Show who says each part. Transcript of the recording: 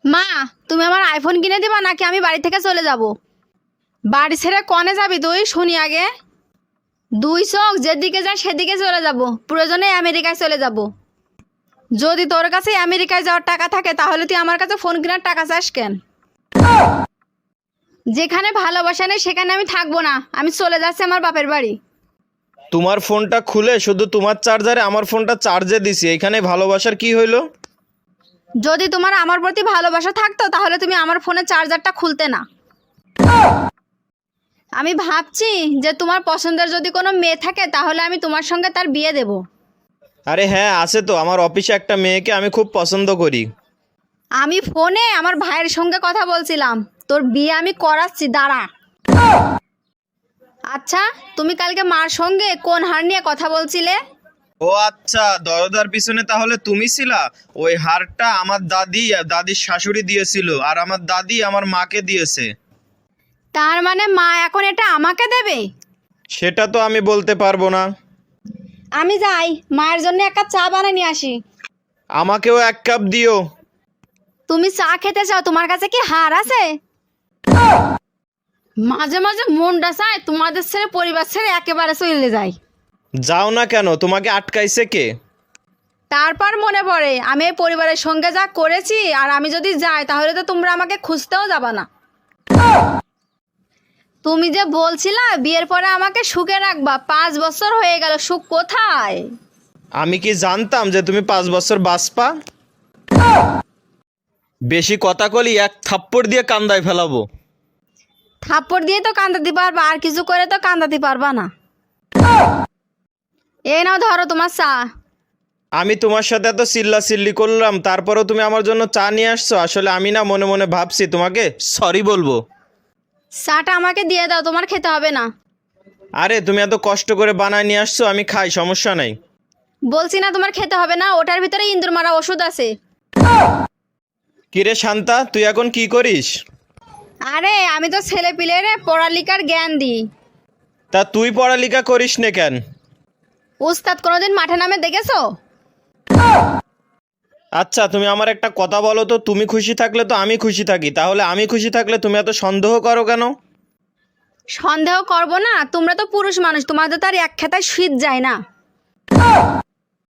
Speaker 1: মা, তুমি আমার আইফোন কিনে দিবা নাকি আমি বাড়ি থেকে চলে যাব? বাড়ি ছেড়ে কনে যাবি তুই শুনি আগে। দুই চোখ যেদিকে যায় সেদিকে চলে যাব, প্রয়োজনে আমেরিকায় চলে যাব। যদি তোর কাছে আমেরিকায় যাওয়ার টাকা থাকে তাহলে তুই আমার কাছে ফোন কেনার টাকা চাস কেন? যেখানে ভালোবাসা নেই সেখানে আমি থাকবো না, আমি চলে যাচ্ছি আমার বাপের বাড়ি।
Speaker 2: তোমার ফোনটা খুলে শুধু তোমার চার্জারে আমার ফোনটা চার্জে দিছি, এখানে ভালোবাসার কি হইলো?
Speaker 1: যদি তোমার আমার প্রতি ভালোবাসা থাকতো তাহলে তুমি আমার ফোনের চার্জারটা খুলতে না। আমি ভাবছি যে তোমার পছন্দের যদি কোনো মেয়ে থাকে তাহলে আমি তোমার সঙ্গে তার বিয়ে দেব।
Speaker 2: আরে হ্যাঁ, আছে তো। আমার অফিসে একটা মেয়েকে আমি খুব পছন্দ করি।
Speaker 1: আমি ফোনে আমার ভাইয়ের সঙ্গে কথা বলছিলাম, তোর বিয়ে আমি করাচ্ছি, দাঁড়া। আচ্ছা, তুমি কালকে মার সঙ্গে কোন হার নিয়ে কথা বলছিলে?
Speaker 2: ও আচ্ছা, দরজার পিছনে তাহলে তুমি ছিলা। ওই হারটা আমার দাদির শাশুড়ি দিয়েছিল, আর আমার দাদি আমার মাকে দিয়েছে।
Speaker 1: তার মানে মা এখন এটা আমাকে দেবে?
Speaker 2: সেটা তো আমি বলতে পারবো না।
Speaker 1: আমি যাই, মায়ের জন্য এক কাপ চা বানিয়ে নিয়ে আসি।
Speaker 2: আমাকেও এক কাপ দিও।
Speaker 1: তুমি চা খেতে চাও? তোমার কাছে কি হার আছে? মাঝে মাঝে মনটা চায় তোমাদের ছেড়ে, পরিবার ছেড়ে একেবারে চলে যায়।
Speaker 2: যাও না কেন? তোমাকে আটকাইছে কে?
Speaker 1: তারপর মনে পড়ে আমি এই পরিবারের সঙ্গে যা করেছি, আর আমি যদি যাই তাহলে তো তোমরা আমাকে খুঁজতেও যাবা না। তুমি যে বলছিলা বিয়ের পরে আমাকে সুখে রাখবা, 5 বছর হয়ে গেল, সুখ কোথায়?
Speaker 2: আমি কি জানতাম যে তুমি 5 বছর বাঁচবা? বেশি কথা কলি এক থাপ্পড় দিয়ে কান্দায় ফেলাবো।
Speaker 1: থাপ্পড় দিয়ে তো কান্দাতে পারবা, আর কিছু করে তো কান্দাতে পারবা না। এই নাও ধরো তোমার চা।
Speaker 2: আমি তোমার সাথে এত চিল্লাচিল্লি করলাম, তারপরেও তুমি আমার জন্য চা নিয়ে আসছো। আসলে আমি না মনে মনে ভাবছি তোমাকে সরি বলবো।
Speaker 1: চাটা আমাকে দিয়ে দাও, তোমার খেতে হবে না।
Speaker 2: আরে তুমি এত কষ্ট করে বানায় নিয়ে আসছো, আমি খাই, সমস্যা নাই।
Speaker 1: বলছি না তোমার খেতে হবে না, ওটার ভিতরে ইঁদুর মারা ওষুধ আছে।
Speaker 2: কিরে শান্তা, তুই এখন কি করিস?
Speaker 1: আরে আমি তো ছেলে পিলের পড়ালেখার জ্ঞান দিই।
Speaker 2: তা তুই পড়ালেখা করিস না কেন?
Speaker 1: উস্তাদ কোনোদিন মাঠে নামে দেখেছো?
Speaker 2: আচ্ছা, তুমি আমার একটা কথা বলো তো, তুমি খুশি থাকলে তো আমি খুশি থাকি, তাহলে আমি খুশি থাকলে তুমি এত সন্দেহ করো কেন?
Speaker 1: সন্দেহ করবো না? তোমরা তো পুরুষ মানুষ, তোমাদের তো আর এক খেতায় শীত যায় না।